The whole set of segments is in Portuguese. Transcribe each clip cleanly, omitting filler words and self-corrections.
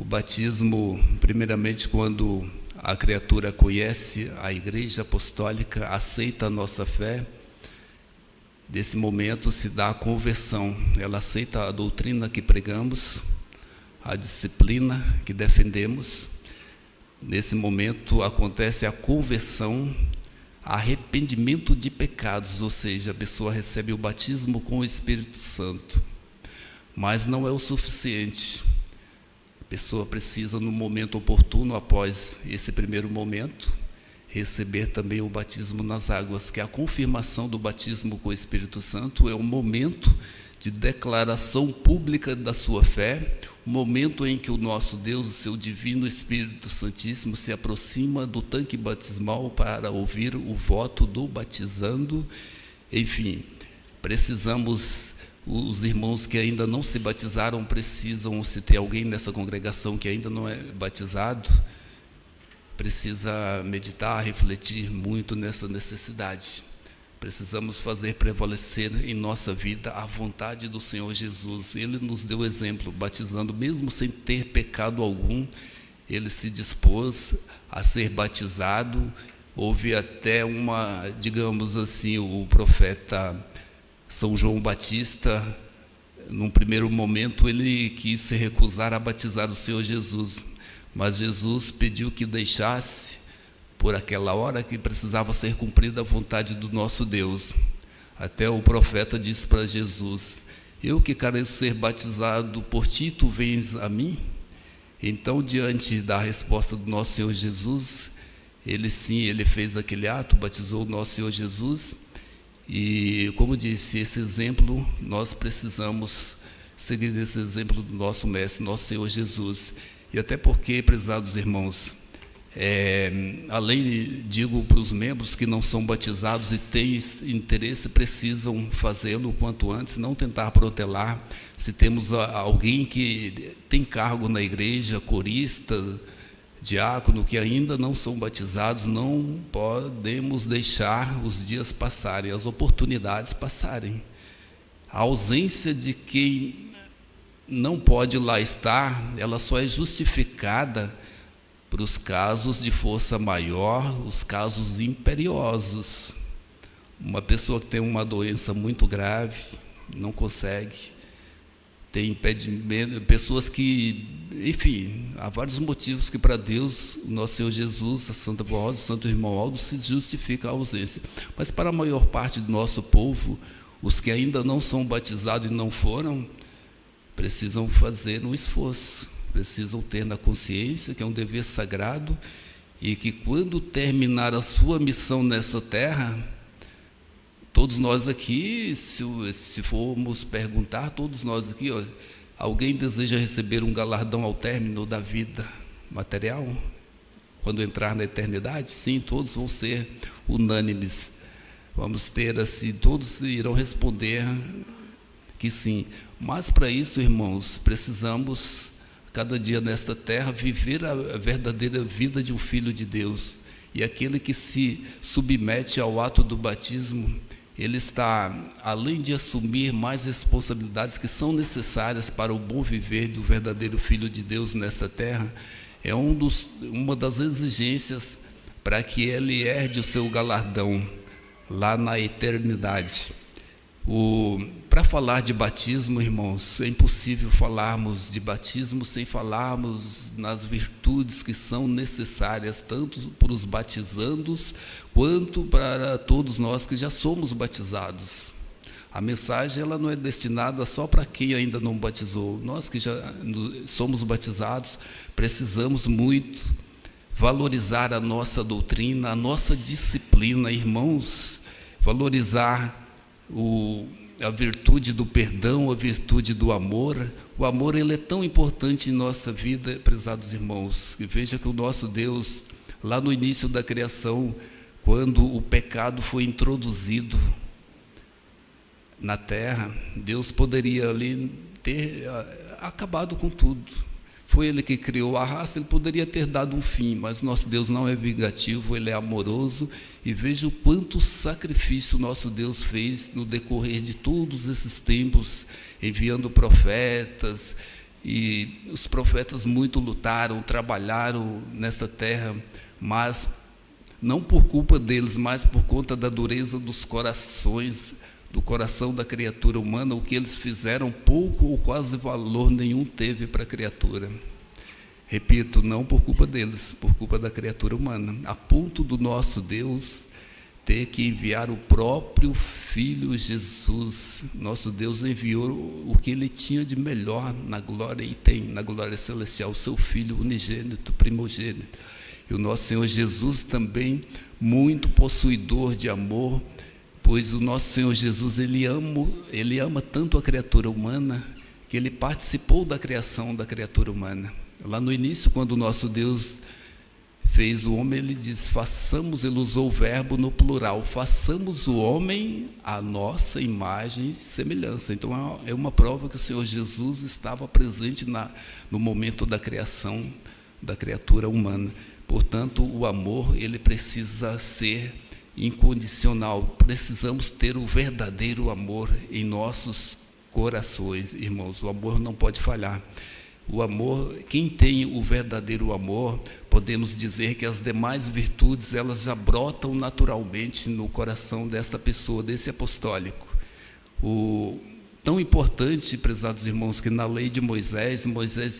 batismo, primeiramente, quando a criatura conhece a Igreja Apostólica, aceita a nossa fé, nesse momento se dá a conversão. Ela aceita a doutrina que pregamos, a disciplina que defendemos. Nesse momento acontece a conversão, arrependimento de pecados, ou seja, a pessoa recebe o batismo com o Espírito Santo. Mas não é o suficiente. A pessoa precisa, no momento oportuno, após esse primeiro momento, receber também o batismo nas águas, que é a confirmação do batismo com o Espírito Santo. É um momento de declaração pública da sua fé, o momento em que o nosso Deus, o seu divino Espírito Santíssimo, se aproxima do tanque batismal para ouvir o voto do batizando. Enfim, precisamos, os irmãos que ainda não se batizaram precisam, se tem alguém nessa congregação que ainda não é batizado, precisa meditar, refletir muito nessa necessidade. Precisamos fazer prevalecer em nossa vida a vontade do Senhor Jesus. Ele nos deu exemplo, batizando, mesmo sem ter pecado algum, ele se dispôs a ser batizado. Houve até digamos assim, o profeta São João Batista, num primeiro momento, ele quis se recusar a batizar o Senhor Jesus, mas Jesus pediu que deixasse, por aquela hora que precisava ser cumprida a vontade do nosso Deus. Até o profeta disse para Jesus: eu que careço ser batizado por ti, tu vens a mim? Então, diante da resposta do nosso Senhor Jesus, ele fez aquele ato, batizou o nosso Senhor Jesus. E, como disse, esse exemplo, nós precisamos seguir esse exemplo do nosso Mestre, nosso Senhor Jesus. E até porque, prezados irmãos, além, digo para os membros que não são batizados e têm interesse, precisam fazê-lo o quanto antes, não tentar protelar. Se temos alguém que tem cargo na igreja, corista, diácono, que ainda não são batizados, não podemos deixar os dias passarem, as oportunidades passarem. A ausência de quem não pode lá estar, ela só é justificada para os casos de força maior, os casos imperiosos. Uma pessoa que tem uma doença muito grave, não consegue, tem impedimento, pessoas que, enfim, há vários motivos que para Deus, o nosso Senhor Jesus, a Santa Rosa, o Santo Irmão Aldo, se justifica a ausência. Mas para a maior parte do nosso povo, os que ainda não são batizados e não foram, precisam fazer um esforço, precisam ter na consciência que é um dever sagrado e que, quando terminar a sua missão nessa terra, todos nós aqui, se formos perguntar, todos nós aqui, alguém deseja receber um galardão ao término da vida material? Quando entrar na eternidade? Sim, todos vão ser unânimes. Vamos ter assim, todos irão responder que sim. Mas para isso, irmãos, precisamos, cada dia nesta terra, viver a verdadeira vida de um filho de Deus. E aquele que se submete ao ato do batismo, ele está, além de assumir mais responsabilidades que são necessárias para o bom viver do verdadeiro filho de Deus nesta terra, é uma das exigências para que ele herde o seu galardão lá na eternidade. Para falar de batismo, irmãos, é impossível falarmos de batismo sem falarmos nas virtudes que são necessárias, tanto para os batizandos, quanto para todos nós que já somos batizados. A mensagem, ela não é destinada só para quem ainda não batizou. Nós que já somos batizados, precisamos muito valorizar a nossa doutrina, a nossa disciplina, irmãos, valorizar a virtude do perdão, a virtude do amor. O amor, ele é tão importante em nossa vida, prezados irmãos, que veja que o nosso Deus, lá no início da criação, quando o pecado foi introduzido na terra, Deus poderia ali ter acabado com tudo. Foi Ele que criou a raça, Ele poderia ter dado um fim, mas nosso Deus não é vingativo, Ele é amoroso, e veja o quanto sacrifício nosso Deus fez no decorrer de todos esses tempos, enviando profetas, E os profetas muito lutaram, trabalharam nesta terra, mas não por culpa deles, mas por conta da dureza dos corações, do coração da criatura humana. O que eles fizeram, pouco ou quase valor nenhum teve para a criatura. Repito, não por culpa deles, por culpa da criatura humana, a ponto do nosso Deus ter que enviar o próprio Filho Jesus. Nosso Deus enviou o que Ele tinha de melhor na glória, e tem na glória celestial, o seu Filho unigênito, primogênito. E o nosso Senhor Jesus também, muito possuidor de amor, pois o nosso Senhor Jesus, Ele ama tanto a criatura humana, que Ele participou da criação da criatura humana. Lá no início, quando o nosso Deus fez o homem, Ele diz, façamos, Ele usou o verbo no plural, façamos o homem à nossa imagem e semelhança. Então é uma prova que o Senhor Jesus estava presente no momento da criação da criatura humana. Portanto, o amor, ele precisa ser incondicional. Precisamos ter o verdadeiro amor em nossos corações, irmãos. O amor não pode falhar. O amor, quem tem o verdadeiro amor, podemos dizer que as demais virtudes, elas já brotam naturalmente no coração desta pessoa, desse apostólico. Tão importante, prezados irmãos, que na lei de Moisés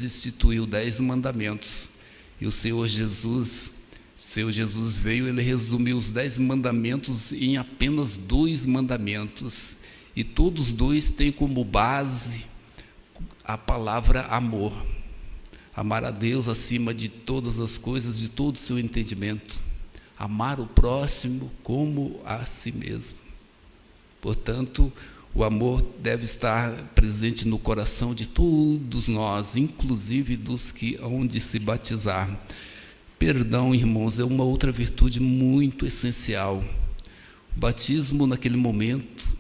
instituiu 10 mandamentos. E o Senhor Jesus veio, Ele resumiu os 10 mandamentos em apenas 2 mandamentos. E todos 2 têm como base a palavra amor. Amar a Deus acima de todas as coisas, de todo o seu entendimento. Amar o próximo como a si mesmo. Portanto, o amor deve estar presente no coração de todos nós, inclusive dos que hão de se batizar. Perdão, irmãos, é uma outra virtude muito essencial. O batismo, naquele momento,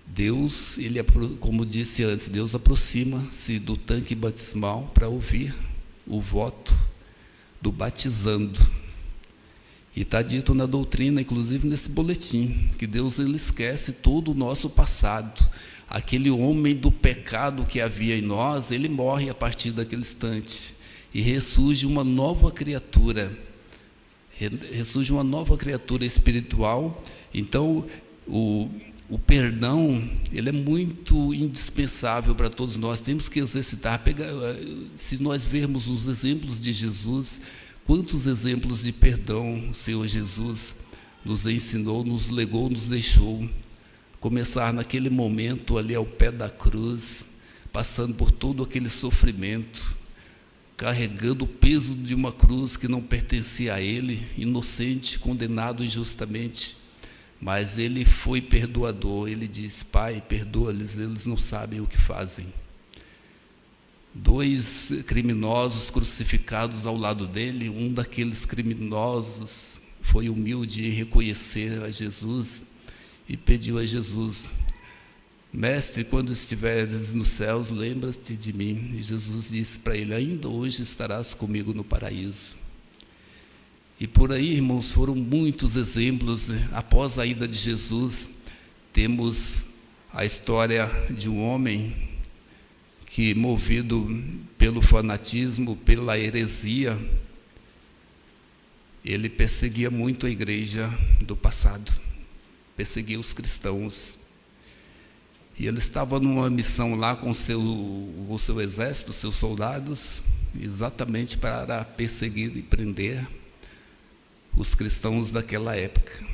Deus, como disse antes, Deus aproxima-se do tanque batismal para ouvir o voto do batizando. E está dito na doutrina, inclusive nesse boletim, que Deus, Ele esquece todo o nosso passado. Aquele homem do pecado que havia em nós, ele morre a partir daquele instante. E ressurge uma nova criatura. Ressurge uma nova criatura espiritual. Então, o perdão, ele é muito indispensável para todos nós. Temos que exercitar. Se nós vermos os exemplos de Jesus, quantos exemplos de perdão o Senhor Jesus nos ensinou, nos legou, nos deixou. Começar naquele momento ali ao pé da cruz, passando por todo aquele sofrimento, carregando o peso de uma cruz que não pertencia a Ele, inocente, condenado injustamente. Mas Ele foi perdoador. Ele disse, Pai, perdoa-lhes, eles não sabem o que fazem. 2 criminosos crucificados ao lado dele, um daqueles criminosos foi humilde em reconhecer a Jesus e pediu a Jesus, Mestre, quando estiveres nos céus, lembra-te de mim. E Jesus disse para ele, ainda hoje estarás comigo no paraíso. E por aí, irmãos, foram muitos exemplos. Após a ida de Jesus, temos a história de um homem que, movido pelo fanatismo, pela heresia, ele perseguia muito a igreja do passado, perseguia os cristãos. E ele estava numa missão lá com o seu exército, seus soldados, exatamente para perseguir e prender os cristãos daquela época.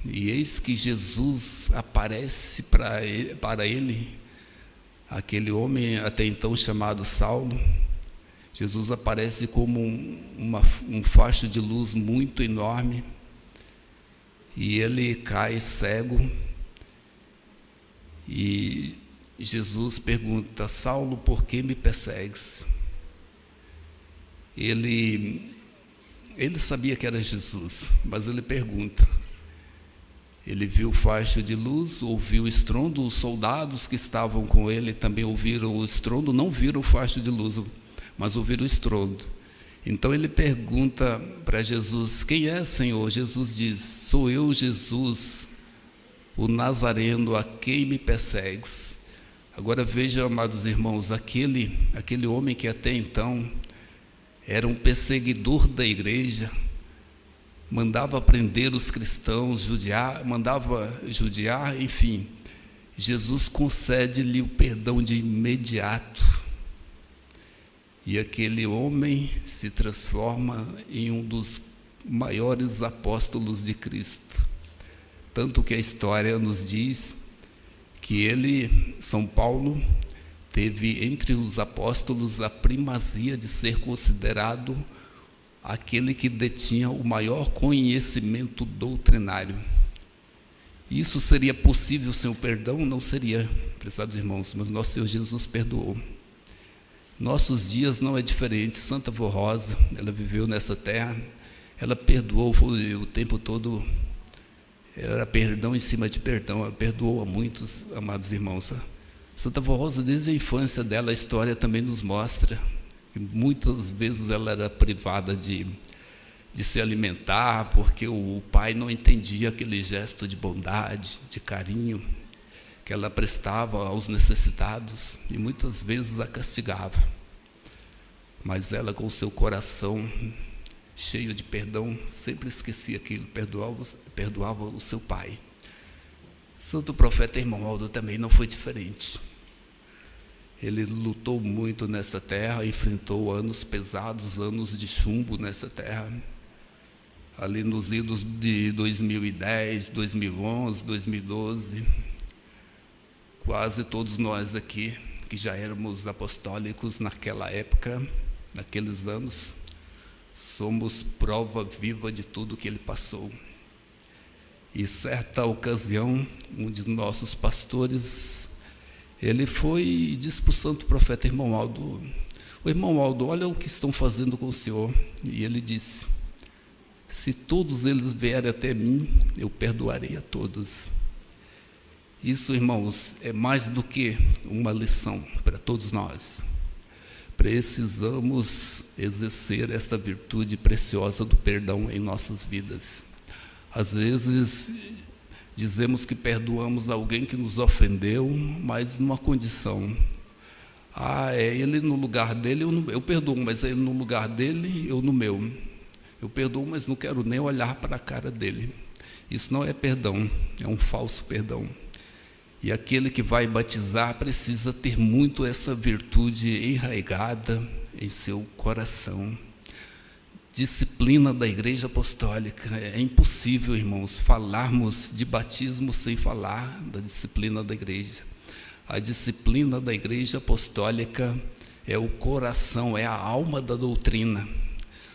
E eis que Jesus aparece para ele, aquele homem até então chamado Saulo. Jesus aparece como um facho de luz muito enorme, e ele cai cego, e Jesus pergunta, Saulo, por que me persegues? Ele sabia que era Jesus, mas ele pergunta. Ele viu o facho de luz, ouviu o estrondo, os soldados que estavam com ele também ouviram o estrondo, não viram o facho de luz, mas ouviram o estrondo. Então ele pergunta para Jesus, quem é, Senhor? Jesus diz, sou eu, Jesus, o Nazareno, a quem me persegues. Agora vejam, amados irmãos, aquele homem que até então era um perseguidor da igreja, mandava prender os cristãos, mandava judiar, enfim, Jesus concede-lhe o perdão de imediato. E aquele homem se transforma em um dos maiores apóstolos de Cristo. Tanto que a história nos diz que ele, São Paulo, teve entre os apóstolos a primazia de ser considerado aquele que detinha o maior conhecimento doutrinário. Isso seria possível sem o perdão? Não seria, prezados irmãos, mas nosso Senhor Jesus perdoou. Nossos dias não é diferente. Santa Avó Rosa, ela viveu nessa terra, ela perdoou o tempo todo, era perdão em cima de perdão, ela perdoou a muitos, amados irmãos. Santa Avó Rosa, desde a infância dela, a história também nos mostra que muitas vezes ela era privada de se alimentar, porque o pai não entendia aquele gesto de bondade, de carinho que ela prestava aos necessitados, e muitas vezes a castigava. Mas ela, com o seu coração cheio de perdão, sempre esquecia aquilo, perdoava o seu pai. Santo profeta Irmão Aldo também não foi diferente. Ele lutou muito nesta terra, enfrentou anos pesados, anos de chumbo nesta terra. Ali nos idos de 2010, 2011, 2012, quase todos nós aqui, que já éramos apostólicos naquela época, naqueles anos, somos prova viva de tudo que ele passou. E certa ocasião, um de nossos pastores, ele foi e disse para o santo profeta Irmão Aldo: "O Irmão Aldo, olha o que estão fazendo com o senhor." E ele disse: "Se todos eles vierem até mim, eu perdoarei a todos." Isso, irmãos, é mais do que uma lição para todos nós. Precisamos exercer esta virtude preciosa do perdão em nossas vidas. Às vezes, dizemos que perdoamos alguém que nos ofendeu, mas numa condição. É ele no lugar dele, eu perdoo, mas é ele no lugar dele, eu no meu. Eu perdoo, mas não quero nem olhar para a cara dele. Isso não é perdão, é um falso perdão. E aquele que vai batizar precisa ter muito essa virtude enraizada em seu coração. Disciplina da Igreja Apostólica. É impossível, irmãos, falarmos de batismo sem falar da disciplina da Igreja. A disciplina da Igreja Apostólica é o coração, é a alma da doutrina.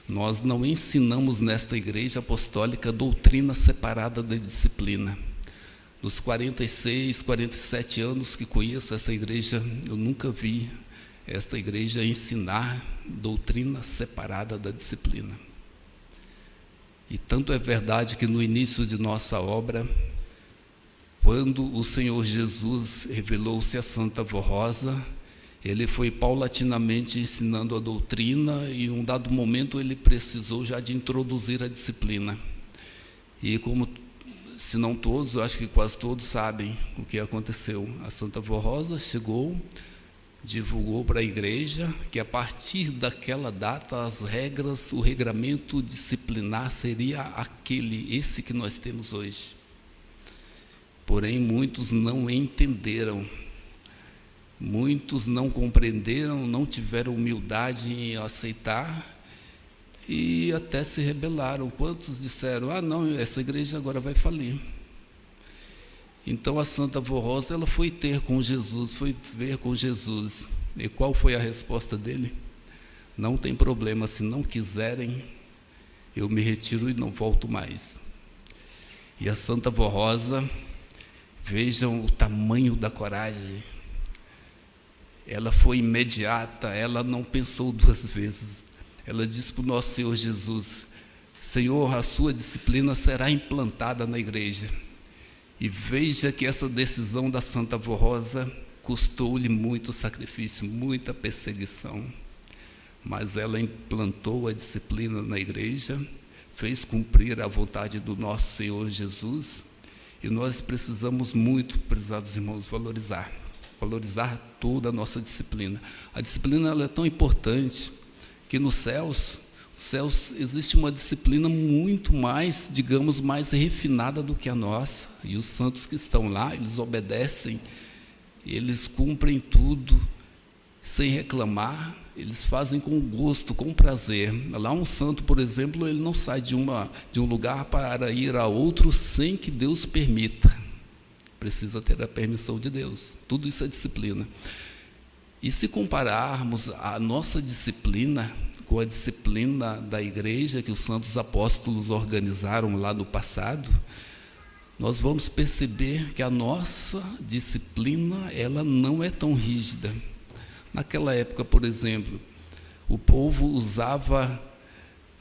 Nós não ensinamos nesta Igreja Apostólica doutrina separada da disciplina. Nos 46, 47 anos que conheço essa igreja, eu nunca vi esta igreja ensinar doutrina separada da disciplina. E tanto é verdade que no início de nossa obra, quando o Senhor Jesus revelou-se a Santa Avó Rosa, ele foi paulatinamente ensinando a doutrina, e em um dado momento ele precisou já de introduzir a disciplina. E como, se não todos, eu acho que quase todos sabem o que aconteceu. A Santa Avó Rosa chegou, divulgou para a igreja que a partir daquela data as regras, o regramento disciplinar seria esse que nós temos hoje. Porém, muitos não entenderam, muitos não compreenderam, não tiveram humildade em aceitar e até se rebelaram. Quantos disseram: não, essa igreja agora vai falir. Então a Santa Avó Rosa, ela foi ter com Jesus, foi ver com Jesus. E qual foi a resposta dele? Não tem problema, se não quiserem, eu me retiro e não volto mais. E a Santa Avó Rosa, vejam o tamanho da coragem. Ela foi imediata, ela não pensou duas vezes. Ela disse para o nosso Senhor Jesus: Senhor, a sua disciplina será implantada na igreja. E veja que essa decisão da Santa Avó Rosa custou-lhe muito sacrifício, muita perseguição. Mas ela implantou a disciplina na igreja, fez cumprir a vontade do nosso Senhor Jesus. E nós precisamos muito, prezados irmãos, valorizar valorizar toda a nossa disciplina. A disciplina ela é tão importante que nos céus existe uma disciplina muito mais, digamos, mais refinada do que a nossa. E os santos que estão lá, eles obedecem, eles cumprem tudo sem reclamar, eles fazem com gosto, com prazer. Lá um santo, por exemplo, ele não sai de um lugar para ir a outro sem que Deus permita. Precisa ter a permissão de Deus. Tudo isso é disciplina. E se compararmos a nossa disciplina com a disciplina da igreja que os santos apóstolos organizaram lá no passado, nós vamos perceber que a nossa disciplina ela não é tão rígida. Naquela época, por exemplo, o povo usava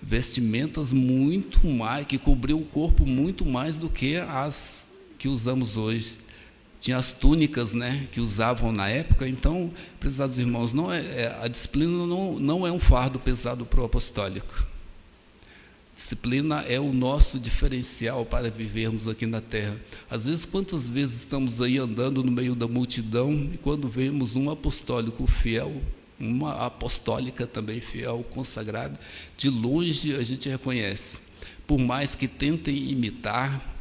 vestimentas muito mais, que cobriam o corpo muito mais do que as que usamos hoje. Tinha as túnicas, né, que usavam na época. Então, prezados irmãos, a disciplina não é um fardo pesado para o apostólico. Disciplina é o nosso diferencial para vivermos aqui na terra. Às vezes, quantas vezes estamos aí andando no meio da multidão e quando vemos um apostólico fiel, uma apostólica também fiel, consagrada, de longe a gente reconhece. Por mais que tentem imitar,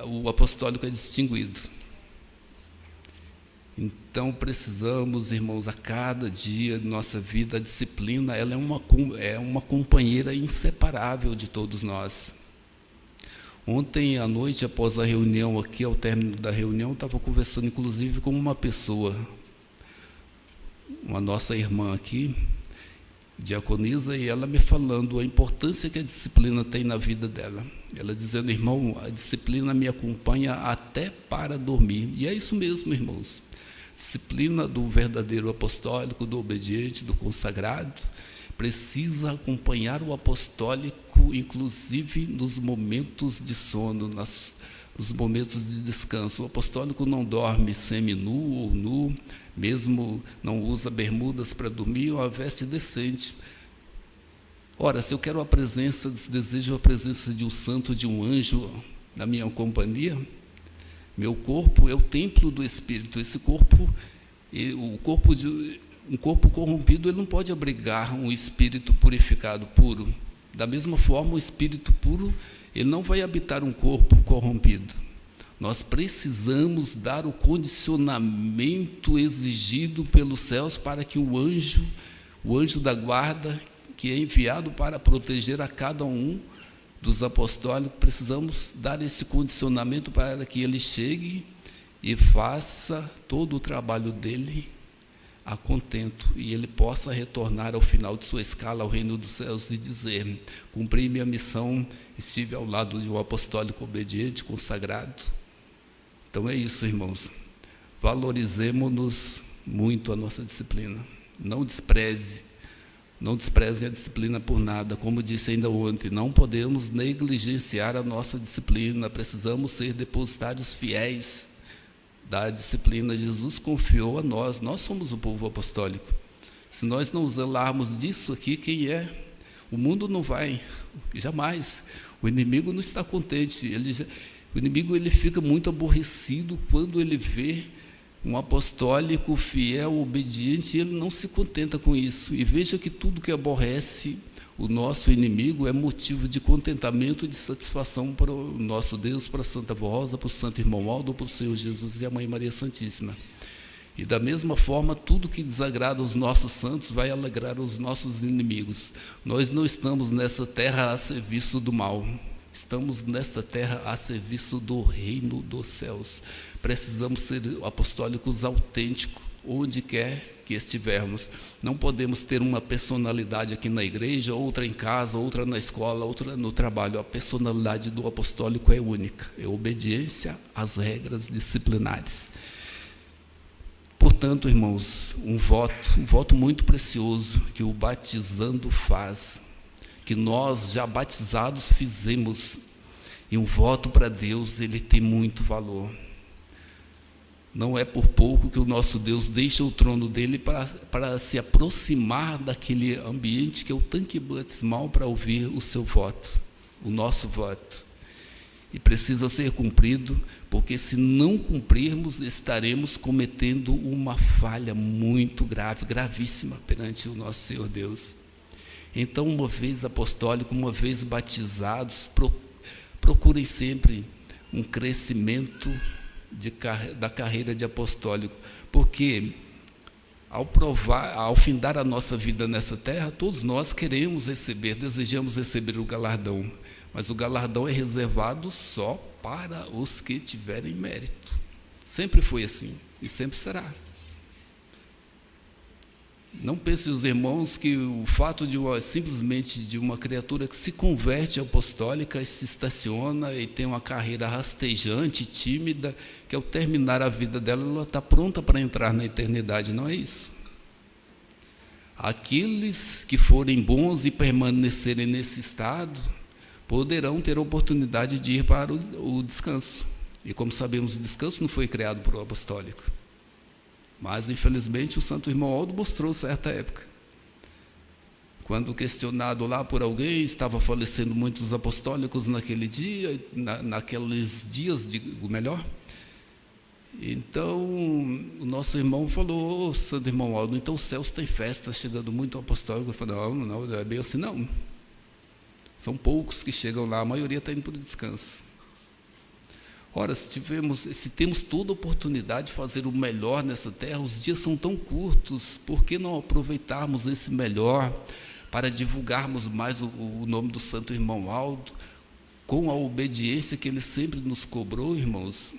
o apostólico é distinguido. Então precisamos, irmãos, a cada dia de nossa vida, a disciplina ela é uma companheira inseparável de todos nós. Ontem à noite, após a reunião aqui, ao término da reunião, estava conversando inclusive com uma pessoa, uma nossa irmã aqui, diaconisa, e ela me falando a importância que a disciplina tem na vida dela. Ela dizendo: irmão, a disciplina me acompanha até para dormir. E é isso mesmo, irmãos. Disciplina do verdadeiro apostólico, do obediente, do consagrado, precisa acompanhar o apostólico, inclusive nos momentos de sono, nos momentos de descanso. O apostólico não dorme semi-nu ou nu, mesmo não usa bermudas para dormir, uma veste decente. Ora, se eu quero a presença, se desejo a presença de um santo, de um anjo na minha companhia, meu corpo é o templo do Espírito. Esse corpo, um corpo corrompido, ele não pode abrigar um espírito purificado, puro. Da mesma forma, o espírito puro, ele não vai habitar um corpo corrompido. Nós precisamos dar o condicionamento exigido pelos céus para que o anjo da guarda, que é enviado para proteger a cada um dos apostólicos, precisamos dar esse condicionamento para que ele chegue e faça todo o trabalho dele a contento, e ele possa retornar ao final de sua escala ao reino dos céus e dizer: cumpri minha missão, estive ao lado de um apostólico obediente, consagrado. Então é isso, irmãos. Valorizemos-nos muito a nossa disciplina. Não desprezem a disciplina por nada. Como disse ainda ontem, não podemos negligenciar a nossa disciplina. Precisamos ser depositários fiéis da disciplina. Jesus confiou a nós. Nós somos o povo apostólico. Se nós não zelarmos disso aqui, quem é? O mundo não vai, jamais. O inimigo não está contente. O inimigo ele fica muito aborrecido quando ele vê um apostólico fiel, obediente, e ele não se contenta com isso. E veja que tudo que aborrece o nosso inimigo é motivo de contentamento e de satisfação para o nosso Deus, para a Santa Rosa, para o Santo Irmão Aldo, para o Senhor Jesus e a Mãe Maria Santíssima. E da mesma forma, tudo que desagrada os nossos santos vai alegrar os nossos inimigos. Nós não estamos nessa terra a serviço do mal. Estamos nesta terra a serviço do reino dos céus. Precisamos ser apostólicos autênticos, onde quer que estivermos. Não podemos ter uma personalidade aqui na igreja, outra em casa, outra na escola, outra no trabalho. A personalidade do apostólico é única, é obediência às regras disciplinares. Portanto, irmãos, um voto muito precioso que o batizando faz, que nós já batizados fizemos, e um voto para Deus, ele tem muito valor. Não é por pouco que o nosso Deus deixa o trono dele para se aproximar daquele ambiente que é o tanque batismal para ouvir o seu voto, o nosso voto. e precisa ser cumprido, porque se não cumprirmos, estaremos cometendo uma falha muito grave, gravíssima perante o nosso Senhor Deus. Então, uma vez apostólico, uma vez batizados, procurem sempre um crescimento da carreira de apostólico, porque ao findar a nossa vida nessa terra, todos nós queremos receber, desejamos receber o galardão, mas o galardão é reservado só para os que tiverem mérito. Sempre foi assim e sempre será. Não pensem os irmãos que o fato de simplesmente de uma criatura que se converte apostólica, se estaciona e tem uma carreira rastejante, tímida, que ao terminar a vida dela, ela está pronta para entrar na eternidade. Não é isso. Aqueles que forem bons e permanecerem nesse estado, poderão ter a oportunidade de ir para o descanso. E como sabemos, o descanso não foi criado por um apostólico. Mas, infelizmente, o santo irmão Aldo mostrou certa época. Quando questionado lá por alguém, estava falecendo muitos apostólicos naquele dia, naqueles dias, digo melhor. Então, o nosso irmão falou: santo irmão Aldo, então os céus têm festa, chegando muito apostólico. Eu falei: não é bem assim não. São poucos que chegam lá, a maioria está indo para o descanso. Ora, se temos toda a oportunidade de fazer o melhor nessa terra, os dias são tão curtos, por que não aproveitarmos esse melhor para divulgarmos mais o nome do santo irmão Aldo, com a obediência que ele sempre nos cobrou, irmãos?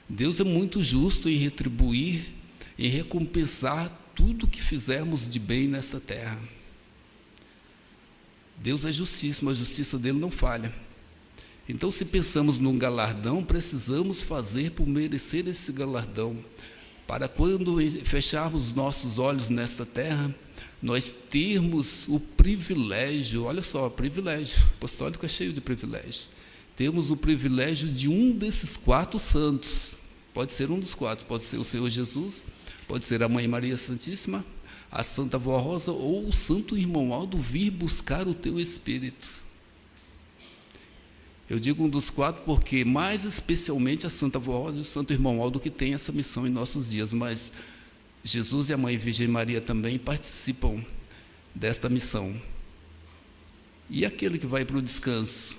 Deus é muito justo em retribuir, em recompensar tudo que fizermos de bem nesta terra. Deus é justíssimo, a justiça dele não falha. Então, se pensamos num galardão, precisamos fazer por merecer esse galardão, para quando fecharmos nossos olhos nesta terra, nós termos o privilégio, olha só, privilégio, o apostólico é cheio de privilégio, temos o privilégio de um desses 4 santos, pode ser um dos 4, pode ser o Senhor Jesus, pode ser a Mãe Maria Santíssima, a Santa Vó Rosa ou o Santo Irmão Aldo vir buscar o teu espírito. Eu digo um dos 4 porque mais especialmente a Santa Vó Rosa e o Santo Irmão Aldo que tem essa missão em nossos dias, mas Jesus e a Mãe Virgem Maria também participam desta missão. E aquele que vai para o descanso?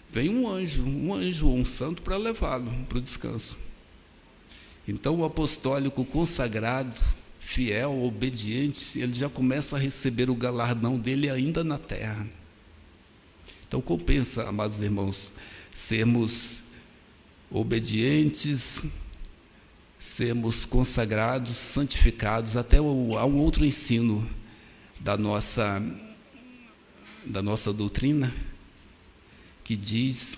Vem um anjo ou um santo para levá-lo para o descanso. Então o apostólico consagrado, fiel, obediente, ele já começa a receber o galardão dele ainda na terra. Então compensa, amados irmãos, sermos obedientes, sermos consagrados, santificados. Até há um outro ensino da nossa doutrina que diz,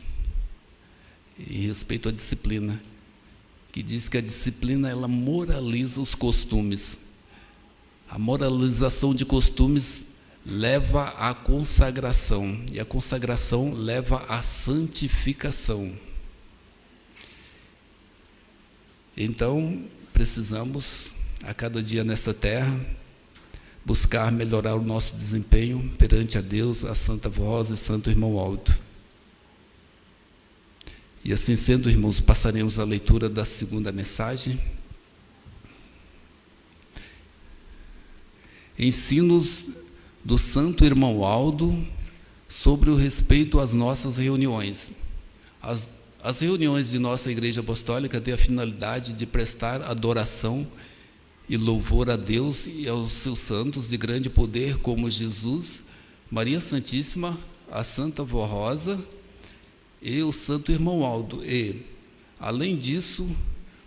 em respeito à disciplina, que diz que a disciplina ela moraliza os costumes. A moralização de costumes leva à consagração, e a consagração leva à santificação. Então, precisamos, a cada dia nesta terra, buscar melhorar o nosso desempenho perante a Deus, a Santa Voz e o Santo Irmão Aldo. E assim sendo, irmãos, passaremos à leitura da segunda mensagem. Ensinos do Santo Irmão Aldo sobre o respeito às nossas reuniões. As reuniões de nossa Igreja Apostólica têm a finalidade de prestar adoração e louvor a Deus e aos seus santos de grande poder, como Jesus, Maria Santíssima, a Santa Vó Rosa e o Santo Irmão Aldo. E, além disso,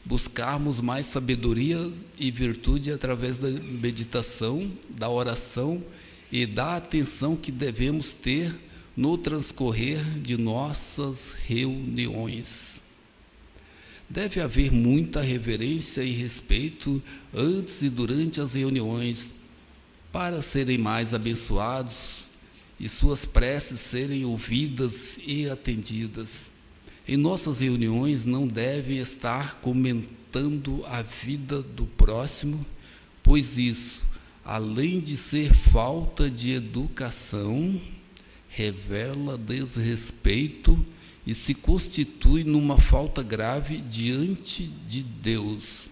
buscarmos mais sabedoria e virtude através da meditação, da oração e da atenção que devemos ter no transcorrer de nossas reuniões. Deve haver muita reverência e respeito antes e durante as reuniões, para serem mais abençoados e suas preces serem ouvidas e atendidas. Em nossas reuniões não devem estar comentando a vida do próximo, pois isso, além de ser falta de educação, revela desrespeito e se constitui numa falta grave diante de Deus.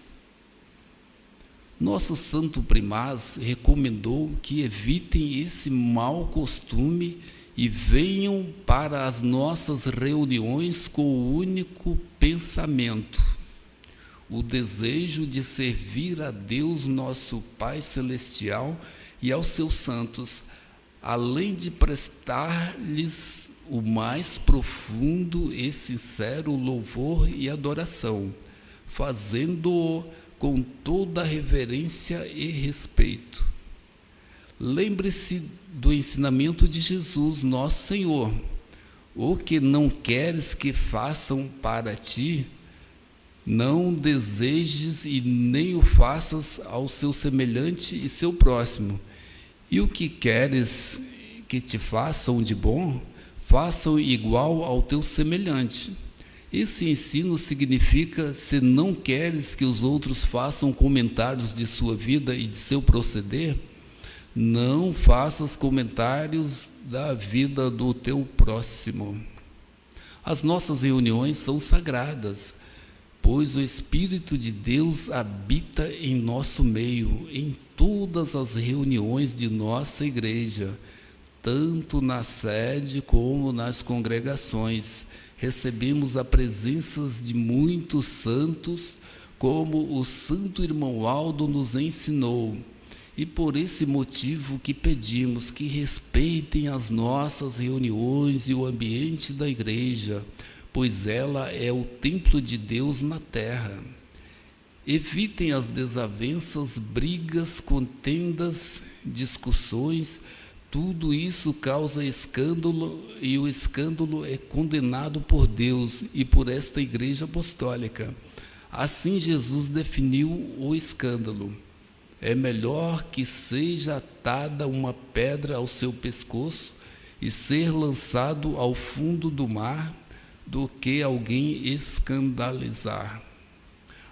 Nosso santo primaz recomendou que evitem esse mau costume e venham para as nossas reuniões com o único pensamento, o desejo de servir a Deus, nosso Pai Celestial, e aos seus santos, além de prestar-lhes o mais profundo e sincero louvor e adoração, fazendo-o com toda reverência e respeito. Lembre-se do ensinamento de Jesus, nosso Senhor: o que não queres que façam para ti, não desejes e nem o faças ao seu semelhante e seu próximo. E o que queres que te façam de bom, façam igual ao teu semelhante. Esse ensino significa: se não queres que os outros façam comentários de sua vida e de seu proceder, não faças comentários da vida do teu próximo. As nossas reuniões são sagradas, pois o Espírito de Deus habita em nosso meio, em todas as reuniões de nossa igreja, tanto na sede como nas congregações. Recebemos a presença de muitos santos, como o santo irmão Aldo nos ensinou. E por esse motivo que pedimos que respeitem as nossas reuniões e o ambiente da igreja, pois ela é o templo de Deus na terra. Evitem as desavenças, brigas, contendas, discussões. Tudo isso causa escândalo, e o escândalo é condenado por Deus e por esta igreja apostólica. Assim Jesus definiu o escândalo: é melhor que seja atada uma pedra ao seu pescoço e ser lançado ao fundo do mar, do que alguém escandalizar.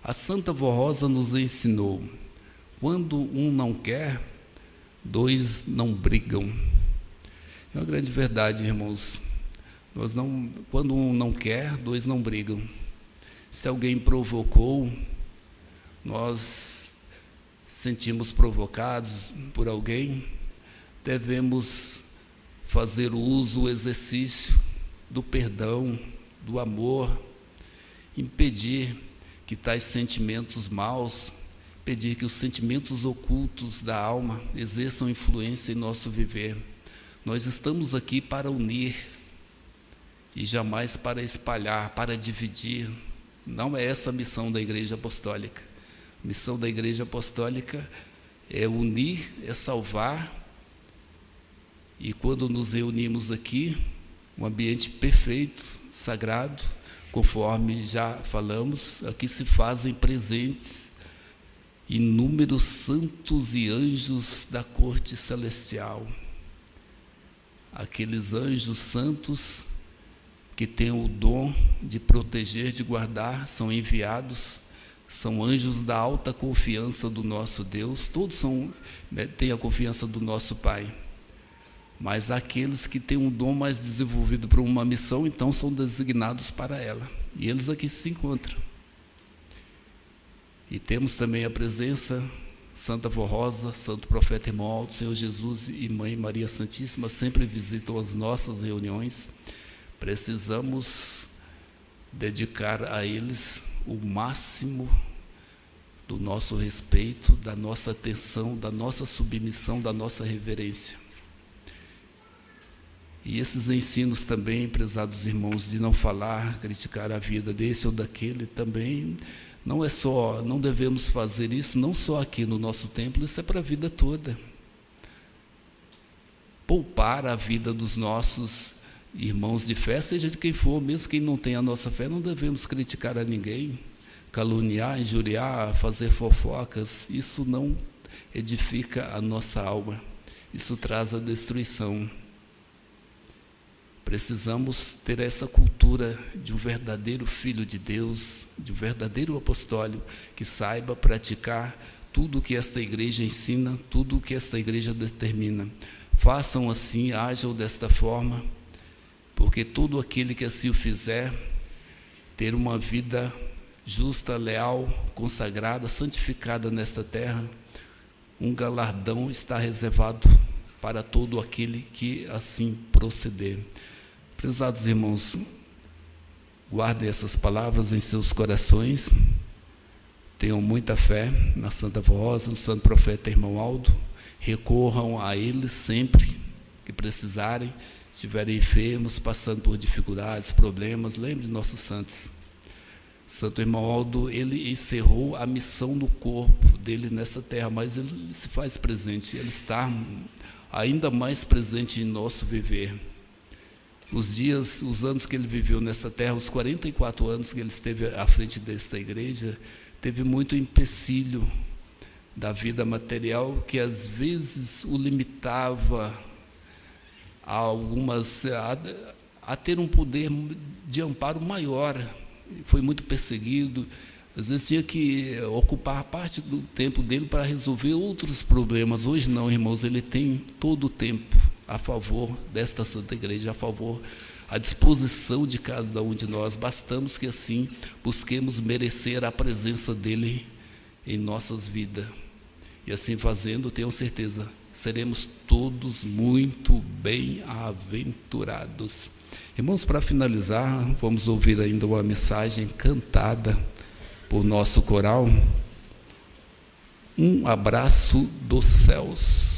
A Santa Vó Rosa nos ensinou: quando um não quer, dois não brigam. É uma grande verdade, irmãos. Quando um não quer, dois não brigam. Se alguém provocou, nós sentimos provocados por alguém, devemos fazer o uso, o exercício do perdão, do amor, impedir que tais sentimentos maus, pedir que os sentimentos ocultos da alma exerçam influência em nosso viver. Nós estamos aqui para unir e jamais para espalhar, para dividir. Não é essa a missão da Igreja Apostólica. A missão da Igreja Apostólica é unir, é salvar. E quando nos reunimos aqui, um ambiente perfeito, sagrado, conforme já falamos, aqui se fazem presentes inúmeros santos e anjos da corte celestial. Aqueles anjos santos que têm o dom de proteger, de guardar, são enviados, são anjos da alta confiança do nosso Deus. Todos têm a confiança do nosso Pai. Mas aqueles que têm um dom mais desenvolvido para uma missão, então são designados para ela. E eles aqui se encontram. E temos também a presença, Santa Vó Rosa, Santo Profeta Irmão Aldo, Senhor Jesus e Mãe Maria Santíssima sempre visitam as nossas reuniões. Precisamos dedicar a eles o máximo do nosso respeito, da nossa atenção, da nossa submissão, da nossa reverência. E esses ensinos também, prezados irmãos, de não falar, criticar a vida desse ou daquele, também não devemos fazer isso, não só aqui no nosso templo, isso é para a vida toda. Poupar a vida dos nossos irmãos de fé, seja de quem for, mesmo quem não tem a nossa fé, não devemos criticar a ninguém, caluniar, injuriar, fazer fofocas. Isso não edifica a nossa alma, isso traz a destruição. Precisamos ter essa cultura de um verdadeiro filho de Deus, de um verdadeiro apostólico, que saiba praticar tudo o que esta igreja ensina, tudo o que esta igreja determina. Façam assim, ajam desta forma, porque todo aquele que assim o fizer, ter uma vida justa, leal, consagrada, santificada nesta terra, um galardão está reservado para todo aquele que assim proceder. Prezados irmãos, guardem essas palavras em seus corações, tenham muita fé na Santa Rosa, no Santo Profeta Irmão Aldo, recorram a eles sempre que precisarem, estiverem enfermos, passando por dificuldades, problemas, lembre de nossos santos. Santo Irmão Aldo, ele encerrou a missão do corpo dele nessa terra, mas ele se faz presente, ele está ainda mais presente em nosso viver. Os anos que ele viveu nessa terra, os 44 anos que ele esteve à frente desta igreja, teve muito empecilho da vida material que às vezes o limitava a ter um poder de amparo maior. Foi muito perseguido, às vezes tinha que ocupar parte do tempo dele para resolver outros problemas. Hoje não, irmãos, ele tem todo o tempo a favor desta Santa Igreja, a favor, à disposição de cada um de nós. Bastamos que assim busquemos merecer a presença dele em nossas vidas. E assim fazendo, tenho certeza, seremos todos muito bem-aventurados. Irmãos, para finalizar, vamos ouvir ainda uma mensagem cantada por nosso coral. Um abraço dos céus.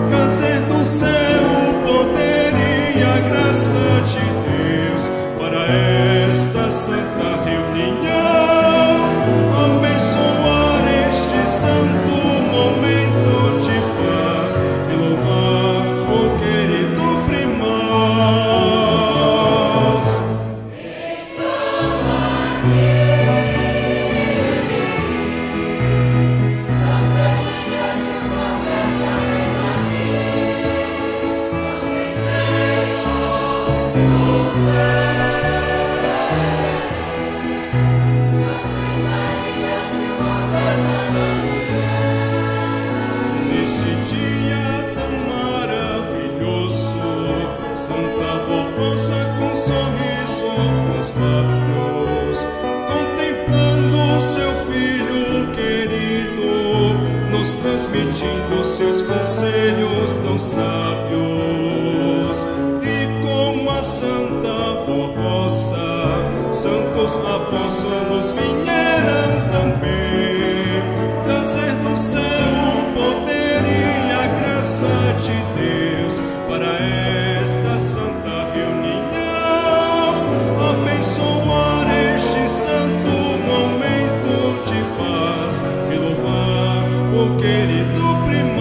Trazer do céu o poder e a graça de Deus transmitindo seus conselhos tão sábios. E como a Santa Forroça, santos apóstolos vieram também trazer do céu o poder e a graça de Deus para esta santa reunião, abençoar este santo momento de paz e louvar o querido primaz.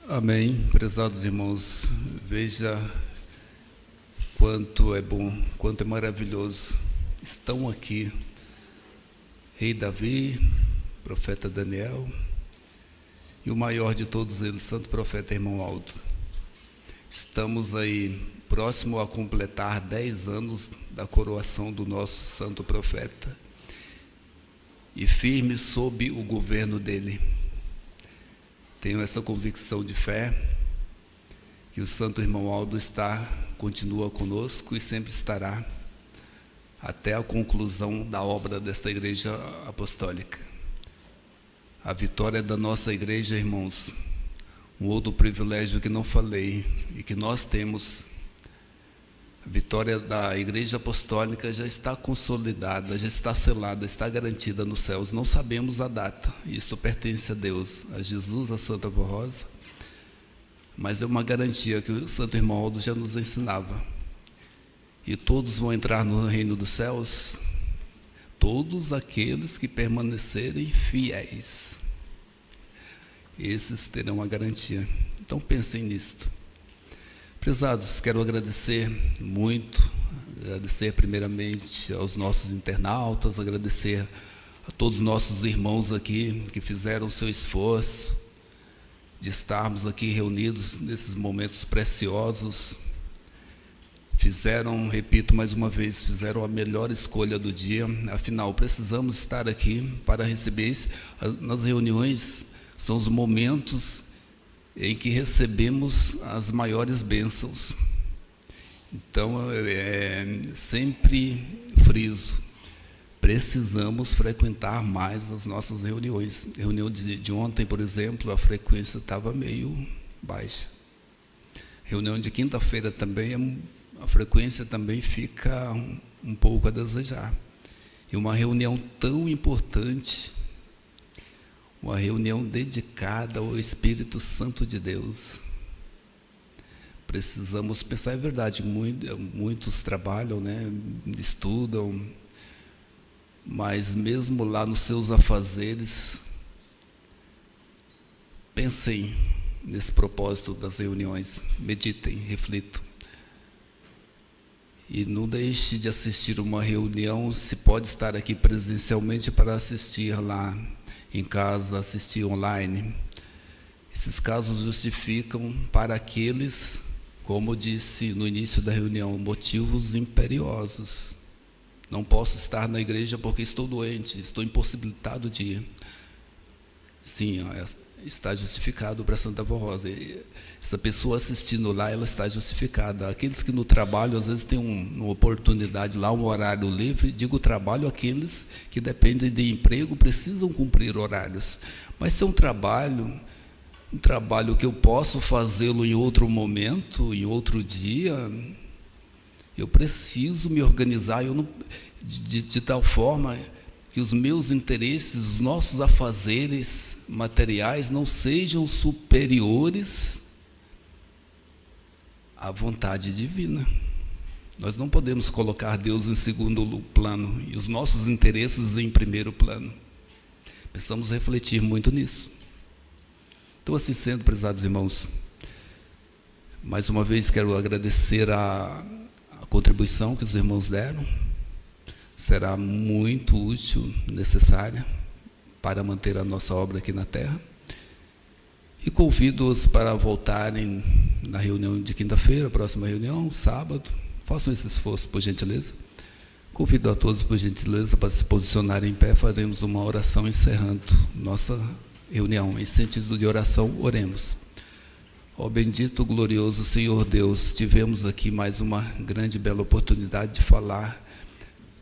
Amém. Prezados irmãos, veja quanto é bom, quanto é maravilhoso. Estão aqui Rei Davi, profeta Daniel e o maior de todos eles, Santo Profeta Irmão Aldo. Estamos aí próximo a completar 10 anos da coroação do nosso Santo Profeta e firmes sob o governo dele. Tenho essa convicção de fé que o Santo Irmão Aldo continua conosco e sempre estará até a conclusão da obra desta Igreja Apostólica. A vitória da nossa Igreja, irmãos, um outro privilégio que não falei e que nós temos, a vitória da Igreja Apostólica já está consolidada, já está selada, está garantida nos céus. Não sabemos a data, isso pertence a Deus, a Jesus, a Santa Forrosa, mas é uma garantia que o Santo Irmão Aldo já nos ensinava. E todos vão entrar no reino dos céus, todos aqueles que permanecerem fiéis, esses terão a garantia. Então pensem nisto. Prezados, quero agradecer muito, agradecer primeiramente aos nossos internautas, agradecer a todos os nossos irmãos aqui que fizeram o seu esforço de estarmos aqui reunidos nesses momentos preciosos. Fizeram, repito mais uma vez, fizeram a melhor escolha do dia. Afinal, precisamos estar aqui para receber isso. Nas reuniões são os momentos em que recebemos as maiores bênçãos. Então, sempre friso, precisamos frequentar mais as nossas reuniões. Reunião de ontem, por exemplo, a frequência estava meio baixa. Reunião de quinta-feira também, a frequência também fica um pouco a desejar. E uma reunião tão importante, uma reunião dedicada ao Espírito Santo de Deus. precisamos pensar, é verdade, muitos trabalham, né, estudam, mas mesmo lá nos seus afazeres, pensem nesse propósito das reuniões, meditem, reflitam. E não deixe de assistir uma reunião, se pode estar aqui presencialmente, para assistir lá em casa, assistir online. Esses casos justificam para aqueles, como eu disse no início da reunião, motivos imperiosos. Não posso estar na igreja porque estou doente, estou impossibilitado de ir. Sim, está justificado para Santa Avó Rosa. Essa pessoa assistindo lá, ela está justificada. Aqueles que no trabalho, às vezes, têm uma oportunidade lá, um horário livre, digo trabalho, aqueles que dependem de emprego, precisam cumprir horários. Mas se é um trabalho que eu posso fazê-lo em outro momento, em outro dia, eu preciso me organizar de tal forma que os meus interesses, os nossos afazeres materiais não sejam superiores à vontade divina. Nós não podemos colocar Deus em segundo plano e os nossos interesses em primeiro plano. Precisamos refletir muito nisso. Então, assim sendo, prezados irmãos, mais uma vez quero agradecer a contribuição que os irmãos deram. Será muito útil, necessária, para manter a nossa obra aqui na terra. E convido-os para voltarem na reunião de quinta-feira, próxima reunião, sábado. Façam esse esforço, por gentileza. Convido a todos, por gentileza, para se posicionarem em pé. Faremos uma oração encerrando nossa reunião. Em sentido de oração, oremos. Ó bendito, glorioso Senhor Deus, tivemos aqui mais uma grande e bela oportunidade de falar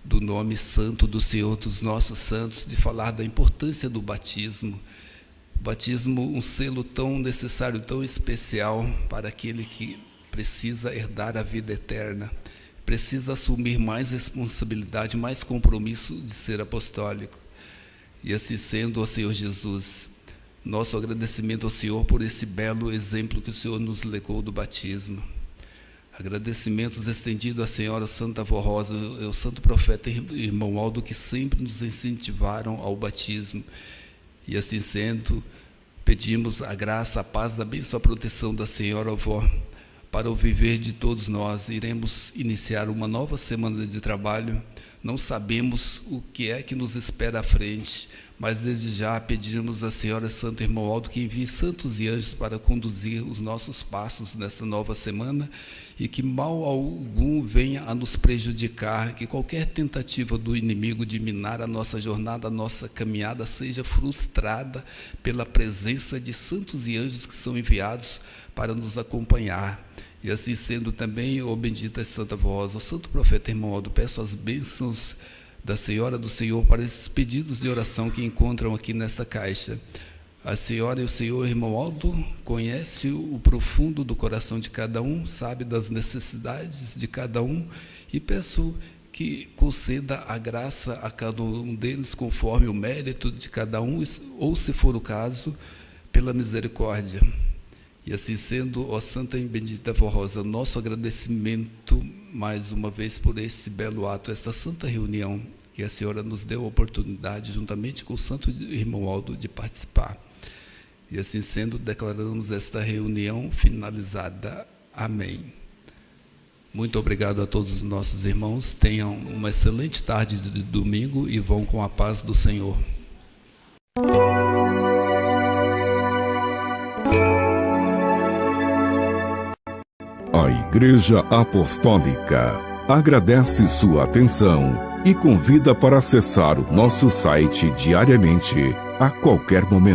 do nome santo do Senhor, dos nossos santos, de falar da importância do batismo. O batismo, um selo tão necessário, tão especial para aquele que precisa herdar a vida eterna, precisa assumir mais responsabilidade, mais compromisso de ser apostólico. E assim sendo, ó Senhor Jesus, nosso agradecimento ao Senhor por esse belo exemplo que o Senhor nos legou do batismo. Agradecimentos estendidos à Senhora Santa Avó Rosa, ao Santo Profeta Irmão Aldo, que sempre nos incentivaram ao batismo. E assim sendo, pedimos a graça, a paz, a bênção, a proteção da Senhora Avó, para o viver de todos nós. Iremos iniciar uma nova semana de trabalho. Não sabemos o que é que nos espera à frente, mas desde já pedimos à Senhora Santo Irmão Aldo que envie santos e anjos para conduzir os nossos passos nesta nova semana e que mal algum venha a nos prejudicar, que qualquer tentativa do inimigo de minar a nossa jornada, a nossa caminhada, seja frustrada pela presença de santos e anjos que são enviados para nos acompanhar. E assim sendo também, ó bendita Santa Avó Rosa, o Santo Profeta Irmão Aldo, peço as bênçãos da Senhora do Senhor para esses pedidos de oração que encontram aqui nesta caixa. A Senhora e o Senhor, Irmão Aldo, conhece o profundo do coração de cada um, sabe das necessidades de cada um, e peço que conceda a graça a cada um deles conforme o mérito de cada um, ou, se for o caso, pela misericórdia. E assim sendo, ó Santa e Bendita Avó Rosa, nosso agradecimento mais uma vez por esse belo ato, esta santa reunião que a Senhora nos deu a oportunidade, juntamente com o Santo Irmão Aldo, de participar. E assim sendo, declaramos esta reunião finalizada. Amém. Muito obrigado a todos os nossos irmãos. Tenham uma excelente tarde de domingo e vão com a paz do Senhor. A Igreja Apostólica agradece sua atenção e convida para acessar o nosso site diariamente, a qualquer momento.